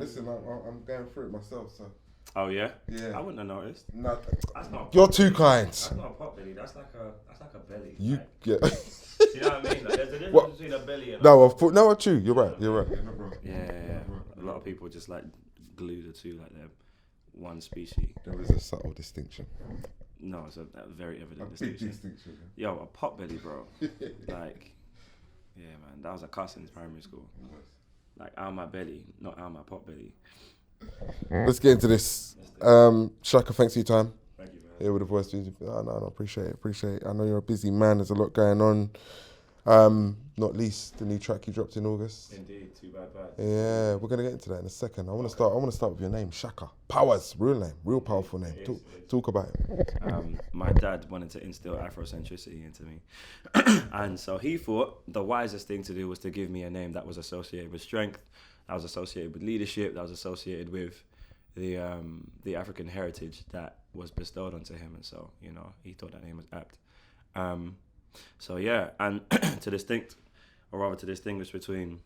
listen, I'm going through it myself, so. Oh yeah? Yeah. I wouldn't have noticed. No, That's not. you're too kind. That's not a pot belly. That's like a belly. You like, get. Do you know what I mean? Like, there's a difference between a belly and. No, true. You're right. You're right. Yeah. A lot of people just like glue the two like they're one species. There is a subtle distinction. No, it's a very evident Big distinction. distinction. Yo, a pot belly, bro. Like, yeah, man, that was a cuss in primary school. Like, out my belly, not out my pot belly. Let's get into this. Shakka, thanks for your time. Thank you, man. Here with the voice. No, appreciate it. I know you're a busy man. There's a lot going on. Not least the new track you dropped in August. Indeed, Too Bad. Yeah, we're gonna get into that in a second. I want to start with your name, Shakka. Powers, real name, real powerful name. Talk about it. My dad wanted to instill Afrocentricity into me, and so he thought the wisest thing to do was to give me a name that was associated with strength, that was associated with leadership, that was associated with the African heritage that was bestowed onto him, and so he thought that name was apt. So yeah, and to distinguish between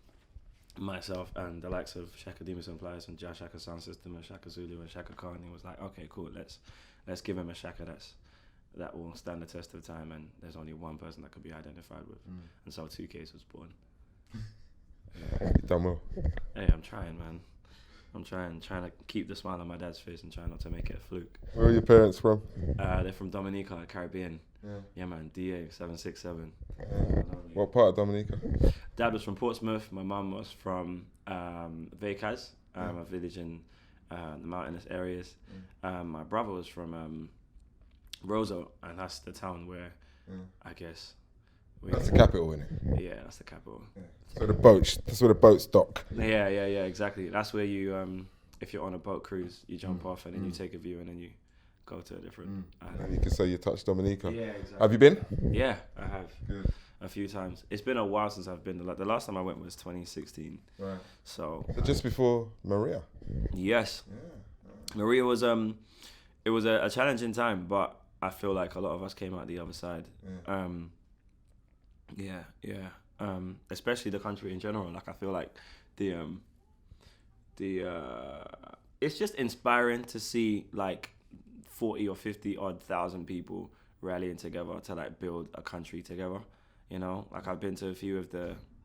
myself and the likes of Shakka Demus and Pliers and Jazz Shakka Sound System and Shakka Zulu and Shakka Khan, he was like, okay, cool, let's give him a Shakka that will stand the test of time, and there's only one person that could be identified with, and so 2Ks was born. Yeah. You done well. Hey, I'm trying, man. I'm trying to keep the smile on my dad's face and try not to make it a fluke. Where are your parents from? They're from Dominica, Caribbean. Yeah, man, DA 767. What part of Dominica? Dad was from Portsmouth. My mum was from Vacaz, a village in the mountainous areas. My brother was from Roseau, and that's the town where I guess. That's the capital, isn't it? Yeah, that's the capital. Yeah. That's where the boats dock. Yeah, exactly. That's where you, if you're on a boat cruise, you jump off and then you take a view and then you go to a different island. And you can say you touched Dominica. Yeah, exactly. Have you been? Yeah, I have. Good. A few times. It's been a while since I've been. The last time I went was 2016. Right. So just before Maria. Yes. Yeah. Maria was it was a challenging time, but I feel like a lot of us came out the other side. Yeah. Especially the country in general. Like I feel like the it's just inspiring to see like 40 or 50 odd thousand people rallying together to like build a country together. Like I've been to a few of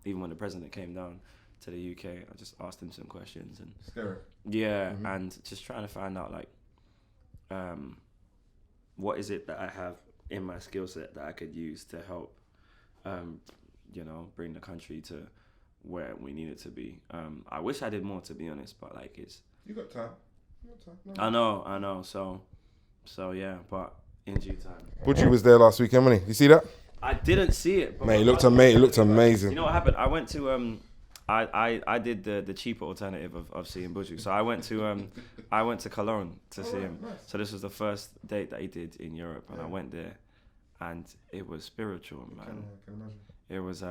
even when the president came down to the UK, I just asked him some questions and scary. Yeah, and just trying to find out like what is it that I have in my skill set that I could use to help bring the country to where we need it to be. I wish I did more, to be honest, but like you got time. No. I know. So yeah, but in due time. Budgie was there last weekend, wasn't he? You see that? I didn't see it. But mate, it looked amazing. You know what happened? I went to I did the cheaper alternative of seeing Budgie. So I went to Cologne to see him. Nice. So this was the first date that he did in Europe, and I went there, and it was spiritual, man. I can imagine. It was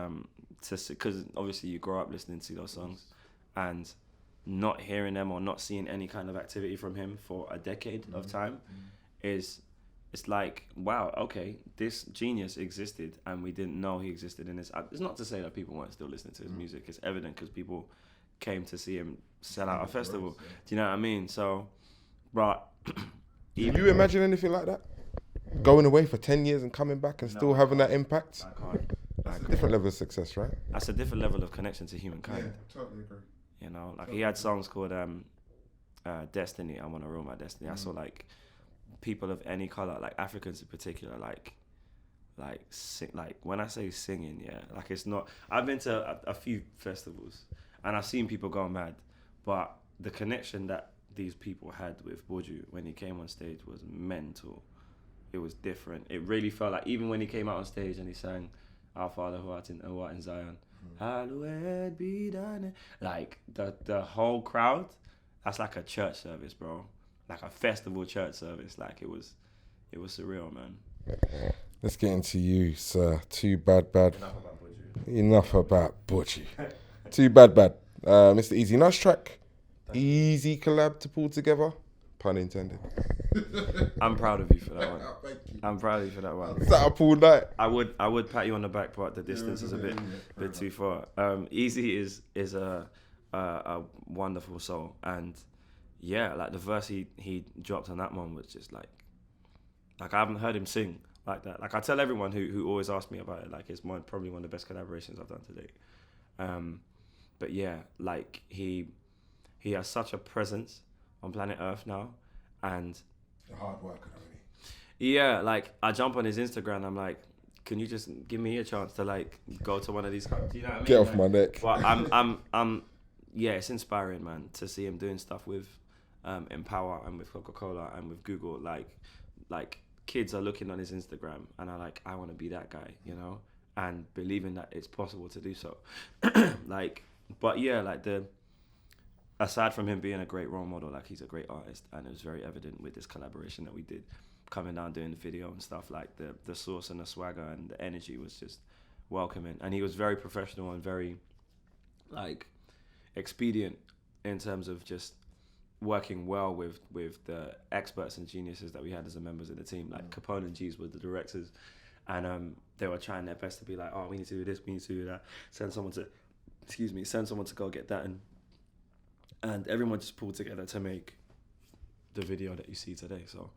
because obviously you grow up listening to those songs, and not hearing them or not seeing any kind of activity from him for a decade of time it's like, wow, okay, this genius existed and we didn't know he existed in this. It's not to say that people weren't still listening to his music. It's evident because people came to see him sell out a festival. Do you know what I mean? So, but can you imagine anything like that? Going away for 10 years and coming back and still having that impact? I can't. That's a different level of success, right? That's a different level of connection to humankind. Yeah, totally agree. Like he had songs called Destiny. I Want to Rule My Destiny. I saw like people of any color, like Africans in particular, like when I say singing, like it's not. I've been to a few festivals and I've seen people go mad, but the connection that these people had with Buju when he came on stage was mental. It was different. It really felt like even when he came out on stage and he sang "Our Father who art in Zion," hallowed be thy name. Like the whole crowd, that's like a church service, bro. Like a festival church service. Like it was surreal, man. Let's get into you, sir. Too bad. Enough about Budgie. Too bad. Mr Eazi, nice track. Easy collab to pull together. Pun intended. I'm proud of you for that one. Thank you. I'm proud of you for that one. Sat up all night. I would pat you on the back, but the distance is a bit too far. Eazi is a wonderful soul. And yeah, like the verse he dropped on that one was just like I haven't heard him sing like that. Like I tell everyone who always asks me about it, like it's probably one of the best collaborations I've done to date. But yeah, like he has such a presence on planet Earth now, and a hard worker, really. Yeah, like I jump on his Instagram, I'm like, can you just give me a chance to like go to one of these? Do you know what I mean? Get off like, my neck. But yeah, it's inspiring, man, to see him doing stuff with Empower and with Coca-Cola and with Google. Like kids are looking on his Instagram and are like, I want to be that guy, you know, and believing that it's possible to do so. Like, but yeah, like aside from him being a great role model, like he's a great artist, and it was very evident with this collaboration that we did, coming down doing the video and stuff. Like the source and the swagger and the energy was just welcoming, and he was very professional and very like expedient in terms of just working well with the experts and geniuses that we had as the members of the team. Like Capone and G's were the directors, and they were trying their best to be like, oh, we need to do this, we need to do that, send someone to go get that, and everyone just pulled together to make the video that you see today. So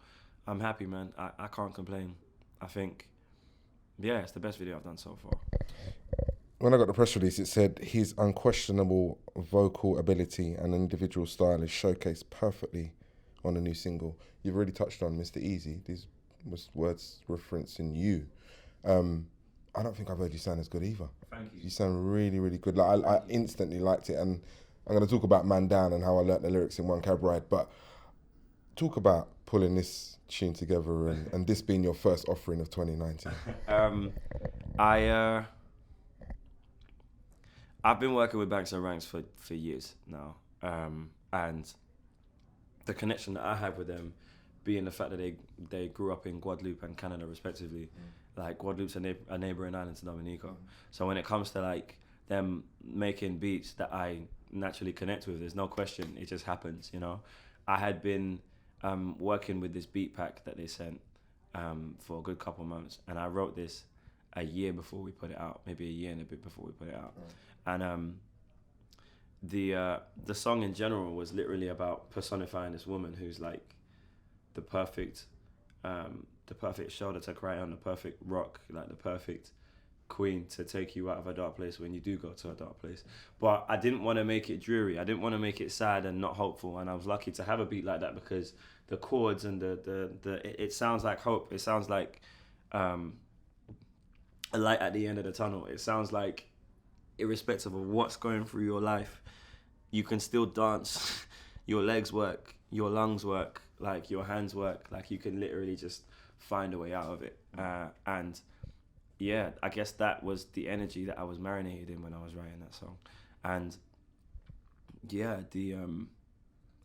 I'm happy, man. I can't complain. I think, yeah, it's the best video I've done so far. When I got the press release, it said his unquestionable vocal ability and individual style is showcased perfectly on the new single. You've already touched on Mr Eazi. These was words referencing you. I don't think I've heard you sound as good either. Thank you. You sound really, really good. Like I instantly liked it, and I'm going to talk about Man Down and how I learnt the lyrics in one cab ride, but talk about pulling this tune together and this being your first offering of 2019. I've been working with Banks and Ranks for years now, and the connection that I have with them being the fact that they grew up in Guadeloupe and Canada respectively. Like Guadeloupe's a neighboring island to Dominica. So when it comes to like them making beats that I naturally connect with, there's no question, it just happens, you know. I had been working with this beat pack that they sent for a good couple months, and I wrote this a year before we put it out, maybe a year and a bit before we put it out. And the song in general was literally about personifying this woman who's like the perfect shoulder to cry on, the perfect rock, like the perfect queen to take you out of a dark place when you do go to a dark place. But I didn't want to make it dreary. I didn't want to make it sad and not hopeful. And I was lucky to have a beat like that because the chords and it sounds like hope. It sounds like a light at the end of the tunnel. It sounds like, irrespective of what's going through your life, you can still dance. Your legs work, your lungs work, like your hands work. Like you can literally just find a way out of it. And yeah, I guess that was the energy that I was marinated in when I was writing that song. And yeah,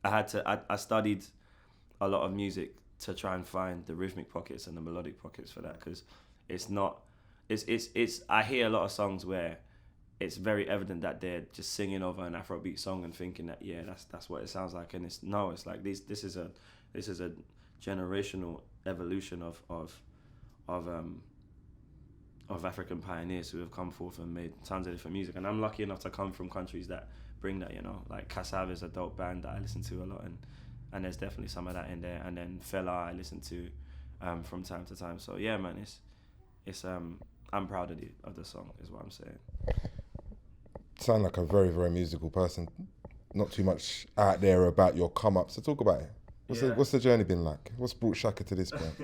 I studied a lot of music to try and find the rhythmic pockets and the melodic pockets for that, because I hear a lot of songs where it's very evident that they're just singing over an Afrobeat song and thinking that, yeah, that's what it sounds like, and it's like this is a generational evolution of African pioneers who have come forth and made tons of different music. And I'm lucky enough to come from countries that bring that, you know. Like Kassav is a dope band that I listen to a lot, and there's definitely some of that in there. And then Fela I listen to from time to time. So yeah, man, it's I'm proud of the song is what I'm saying. Sound like a very, very musical person. Not too much out there about your come up. So talk about it. What's the journey been like? What's brought Shakka to this point?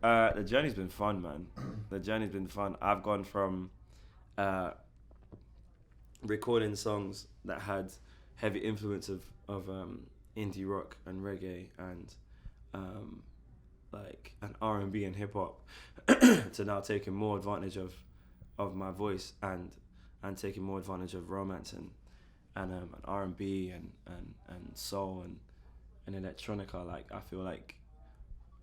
The journey's been fun, man. The journey's been fun. I've gone from recording songs that had heavy influence of indie rock and reggae and like an R&B and hip hop to now taking more advantage of my voice and taking more advantage of romance and R&B and soul and electronica. Like I feel like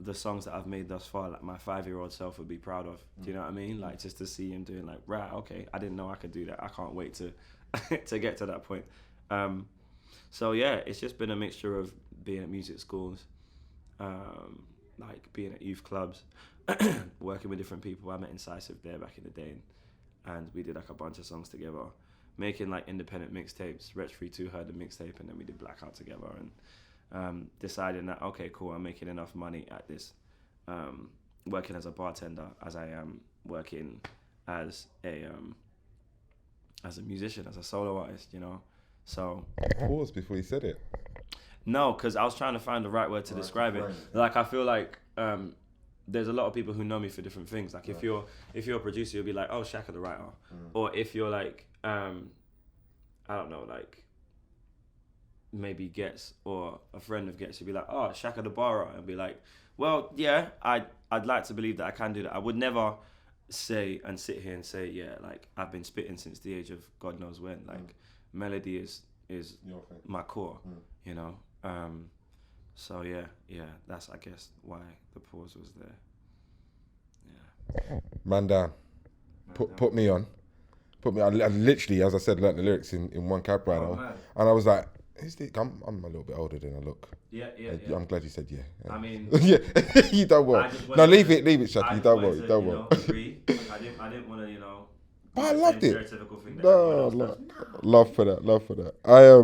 the songs that I've made thus far, like my 5-year-old self would be proud of. Do you know what I mean? Like just to see him doing like, right, okay, I didn't know I could do that. I can't wait to to get to that point. So yeah, it's just been a mixture of being at music schools, like being at youth clubs, working with different people. I met Incisive there back in the day, and we did like a bunch of songs together. making like independent mixtapes. Wretch Free 2 heard the mixtape, and then we did Blackout together, and deciding that, okay, cool, I'm making enough money at this, working as a bartender as I am working as a musician, as a solo artist, you know. So Pause before you said it. no, because I was trying to find the right word to describe it. Like, I feel like there's a lot of people who know me for different things. Like, if you're a producer, you'll be like, oh, Shakka the writer. Or if you're like, I don't know, like maybe Gets or a friend of Gets, you'll be like, oh, Shakka the barra, and be like, well, yeah, I'd like to believe that I can do that. I would never say and sit here and say, yeah, like I've been spitting since the age of God knows when. Like melody is my core, you know. So yeah, that's, I guess, why the pause was there. Yeah. Man down. Put me on. I literally, as I said, learnt the lyrics in one cab ride. And I was like, I'm a little bit older than I look. Yeah. I'm glad you said yeah. I mean, yeah, you done well. No, leave it, Shakka. You done well. You done well. Agree. I didn't want to, But I loved it. Thing No, love for that. I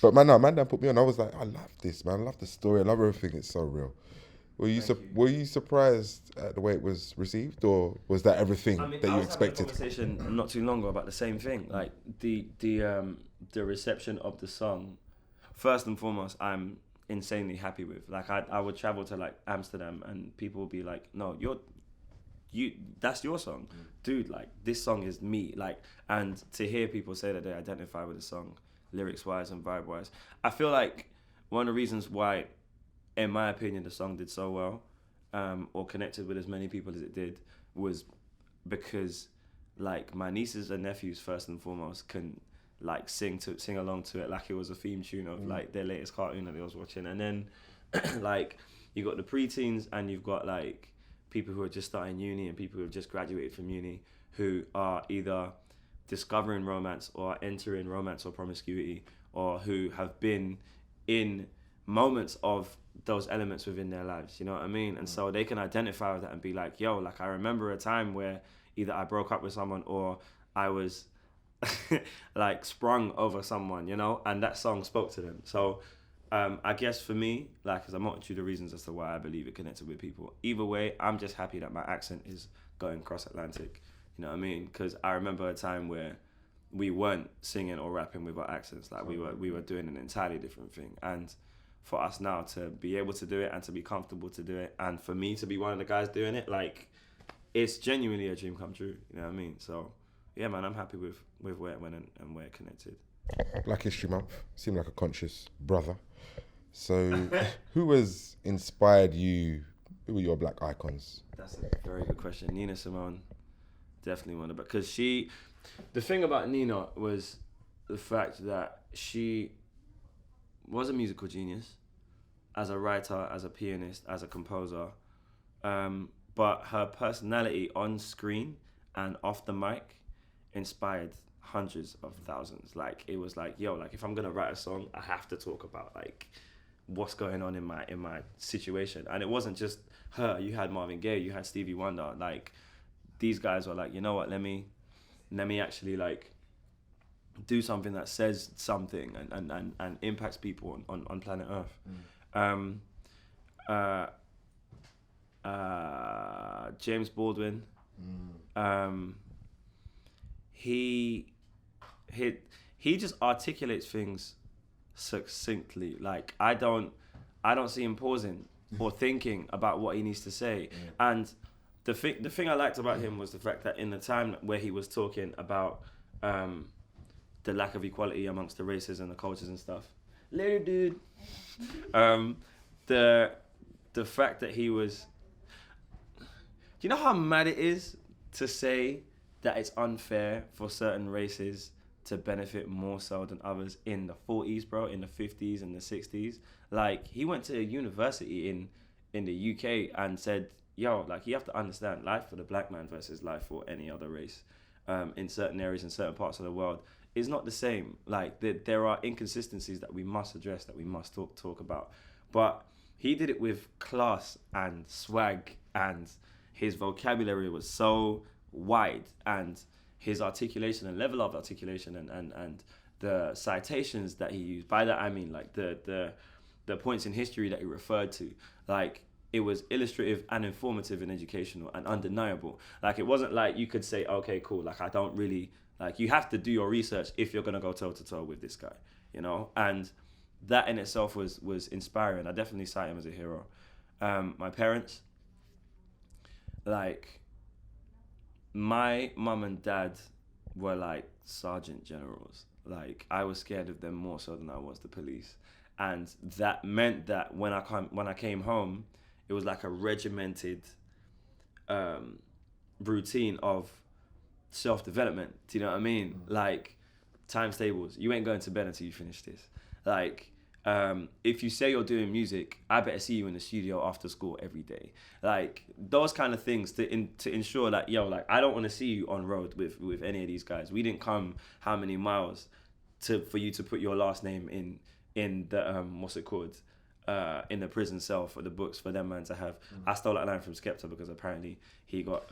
but man down put me on. I was like, I love this, man. I love the story. I love everything. It's so real. Were you surprised at the way it was received, or was that everything that you expected? I was having a conversation not too long ago about the same thing. Like the reception of the song. First and foremost, I'm insanely happy with. Like I would travel to like Amsterdam, and people would be like, "No, that's your song, dude. Like this song is me." Like, and to hear people say that they identify with the song, lyrics wise and vibe wise, I feel like one of the reasons why, in my opinion, the song did so well, or connected with as many people as it did, was because like my nieces and nephews first and foremost can like sing along to it like it was a theme tune of like their latest cartoon that they was watching. And then like you got the preteens, and you've got like people who are just starting uni and people who have just graduated from uni, who are either discovering romance or entering romance or promiscuity, or who have been in moments of those elements within their lives, you know what I mean? And so they can identify with that and be like, yo, like I remember a time where either I broke up with someone or I was like sprung over someone, you know, and that song spoke to them. So I guess for me, like, there's a multitude of reasons as to why I believe it connected with people. Either way, I'm just happy that my accent is going cross-Atlantic, you know what I mean? Because I remember a time where we weren't singing or rapping with our accents. Like we were doing an entirely different thing. And for us now to be able to do it and to be comfortable to do it, and for me to be one of the guys doing it, like, it's genuinely a dream come true, you know what I mean? So yeah, man, I'm happy with where it went and where it connected. Black History Month, seemed like a conscious brother. So who has inspired you? Who were your black icons? That's a very good question. Nina Simone, definitely one of them. Because the thing about Nina was the fact that she was a musical genius, as a writer, as a pianist, as a composer. But her personality on screen and off the mic inspired hundreds of thousands. Like, it was like, yo, like if I'm gonna write a song, I have to talk about like what's going on in my situation. And it wasn't just her. You had Marvin Gaye, you had Stevie Wonder. Like, these guys were like, you know what, let me actually like do something that says something and impacts people on planet Earth. James Baldwin, he just articulates things succinctly. Like, I don't see him pausing or thinking about what he needs to say. And the thing I liked about him was the fact that in the time where he was talking about the lack of equality amongst the races and the cultures and stuff, later dude, the fact that he was, do you know how mad it is to say that it's unfair for certain races to benefit more so than others in the 40s, bro, in the 50s and the 60s? Like, he went to a university in the UK and said, yo, like, you have to understand, life for the black man versus life for any other race in certain areas, in certain parts of the world, is not the same. Like, there are inconsistencies that we must address, that we must talk about. But he did it with class and swag, and his vocabulary was so wide, and his articulation and level of articulation and the citations that he used. By that I mean like the points in history that he referred to, like it was illustrative and informative and educational and undeniable. Like it wasn't like you could say, okay, cool, like I don't really, like you have to do your research if you're gonna go toe to toe with this guy, you know. And that in itself was inspiring. I definitely cite him as a hero. My parents, like my mum and dad were like sergeant generals. Like I was scared of them more so than I was the police, and that meant that when I came home, it was like a regimented routine of self-development. Do you know what I mean? Like times tables. You ain't going to bed until you finish this. Like if you say you're doing music, I better see you in the studio after school every day. Like those kind of things to ensure that, yo, like I don't want to see you on road with any of these guys. We didn't come how many miles for you to put your last name in the what's it called? In the prison cell for the books for them man to have. I stole that line from Skepta because apparently he got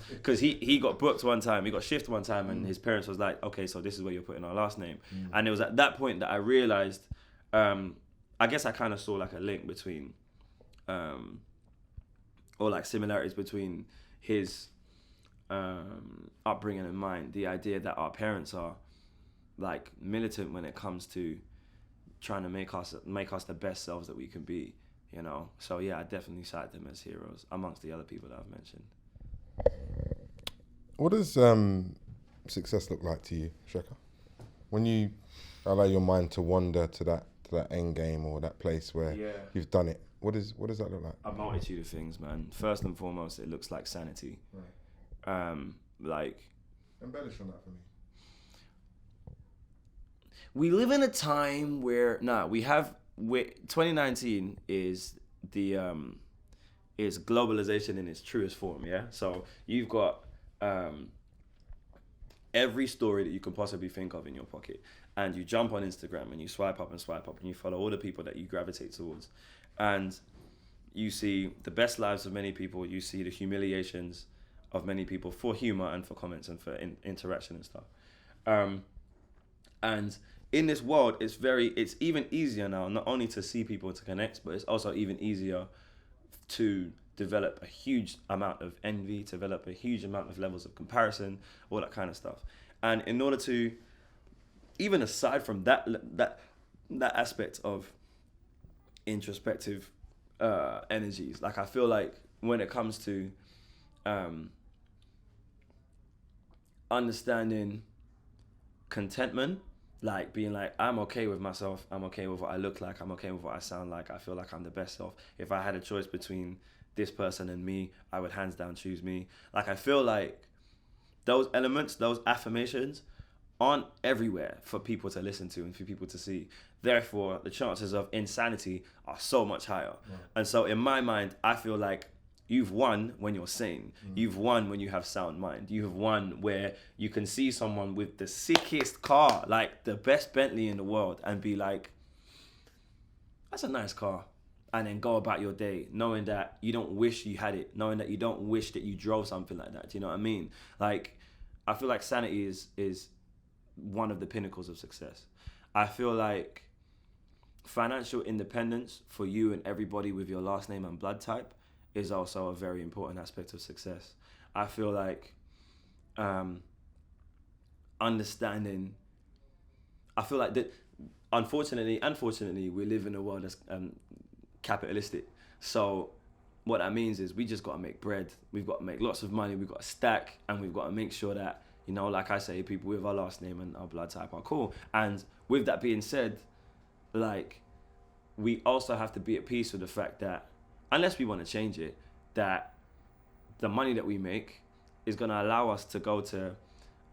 because he got booked one time, he got shift one time, and his parents was like, okay, so this is where you're putting our last name. And it was at that point that I realized, I guess I kind of saw like a link between or like similarities between his upbringing and mine. The idea that our parents are like militant when it comes to trying to make us the best selves that we can be, you know. So yeah, I definitely cite them as heroes amongst the other people that I've mentioned. What does success look like to you, Shakka? When you allow your mind to wander to that end game or that place where you've done it, what does that look like? A multitude of things, man. First and foremost, it looks like sanity. Right. Like embellish on that for me. We live in a time where 2019 is the is globalization in its truest form, yeah? So you've got every story that you can possibly think of in your pocket, and you jump on Instagram and you swipe up and you follow all the people that you gravitate towards, and you see the best lives of many people, you see the humiliations of many people for humor and for comments and for interaction and stuff. And in this world, it's even easier now, not only to see people to connect, but it's also even easier to develop a huge amount of envy, develop a huge amount of levels of comparison, all that kind of stuff. And in order to, even aside from that aspect of introspective energies, like I feel like when it comes to understanding contentment, like being like, I'm okay with myself, I'm okay with what I look like, I'm okay with what I sound like, I feel like I'm the best self. If I had a choice between this person and me, I would hands down choose me. Like I feel like those elements, those affirmations aren't everywhere for people to listen to and for people to see. Therefore, the chances of insanity are so much higher. Yeah. And so in my mind, I feel like you've won when you're sane. You've won when you have sound mind. You have won where you can see someone with the sickest car, like the best Bentley in the world, and be like, that's a nice car. And then go about your day knowing that you don't wish you had it, knowing that you don't wish that you drove something like that. Do you know what I mean? Like, I feel like sanity is one of the pinnacles of success. I feel like financial independence for you and everybody with your last name and blood type is also a very important aspect of success. I feel like unfortunately, we live in a world that's capitalistic. So what that means is we just got to make bread. We've got to make lots of money. We've got to stack, and we've got to make sure that, you know, like I say, people with our last name and our blood type are cool. And with that being said, like, we also have to be at peace with the fact that, unless we want to change it, that the money that we make is going to allow us to go to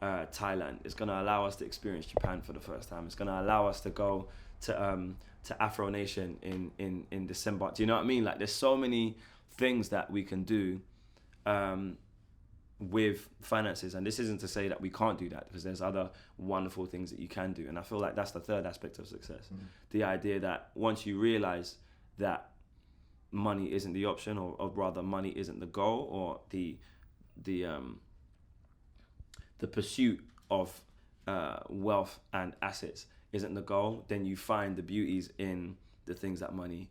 Thailand. It's going to allow us to experience Japan for the first time. It's going to allow us to go to Afro Nation in December. Do you know what I mean? Like, there's so many things that we can do with finances, and this isn't to say that we can't do that, because there's other wonderful things that you can do. And I feel like that's the third aspect of success. The idea that once you realize that money isn't the option, or rather money isn't the goal, or the the pursuit of wealth and assets isn't the goal, then you find the beauties in the things that money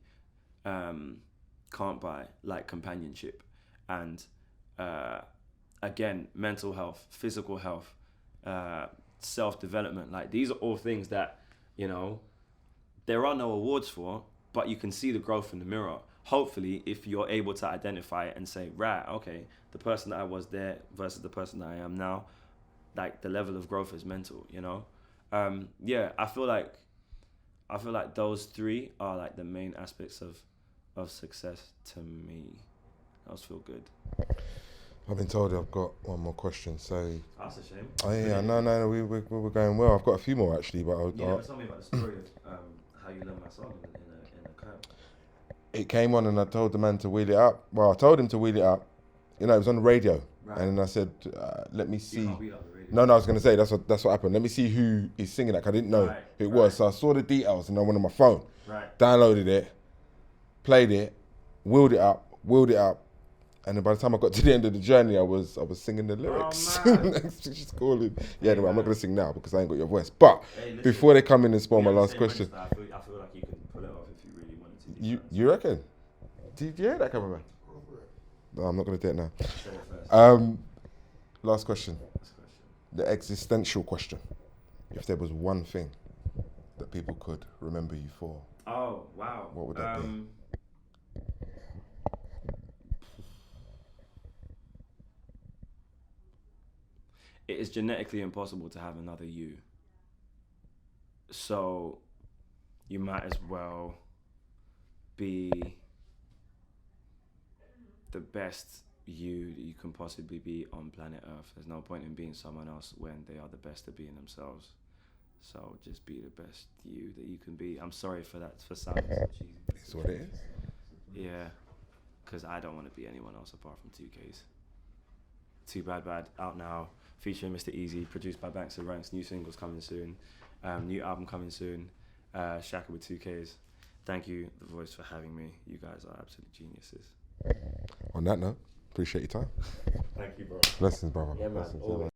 can't buy, like companionship and again, mental health, physical health, self-development. Like, these are all things that, you know, there are no awards for, but you can see the growth in the mirror. Hopefully, if you're able to identify it and say, right, okay, the person that I was there versus the person that I am now, like, the level of growth is mental, you know? Yeah, I feel like those three are like the main aspects of success to me. Those feel good. I've been told I've got one more question, so... That's a shame. Oh yeah, no, we're going well. I've got a few more actually, but You never told me about the story of how you learned my song in a camp. It came on and I told the man to wheel it up. Well, I told him to wheel it up. You know, it was on the radio. Right. And then I said, let me see. You can't wheel up the radio. No, I was going to say, that's what happened. Let me see who is singing that, 'cause I didn't know who it was. So I saw the details and I went on my phone, downloaded it, played it, wheeled it up. And then by the time I got to the end of the journey, I was singing the lyrics. Oh, She's calling. Yeah, anyway, I'm not going to sing now because I ain't got your voice. But before they come in and spoil my last question. I feel like you can pull it off if you really wanted to. You reckon? Did you hear that, cameraman? No, I'm not going to do it now. Say it first. Last question. The existential question. If there was one thing that people could remember you for. Oh, wow. What would that be? It is genetically impossible to have another you. So you might as well be the best you that you can possibly be on planet Earth. There's no point in being someone else when they are the best at being themselves. So just be the best you that you can be. I'm sorry for that, for sounding so cheesy. It's what it is. Yeah, because I don't want to be anyone else apart from 2Ks. Too Bad, out now, featuring Mr Eazi, produced by Banks and Ranks. New singles coming soon, new album coming soon. Shakka with 2Ks. Thank you, The Voice, for having me. You guys are absolute geniuses. On that note, appreciate your time. Thank you, bro. Blessings, brother. Yeah, man. Blessings,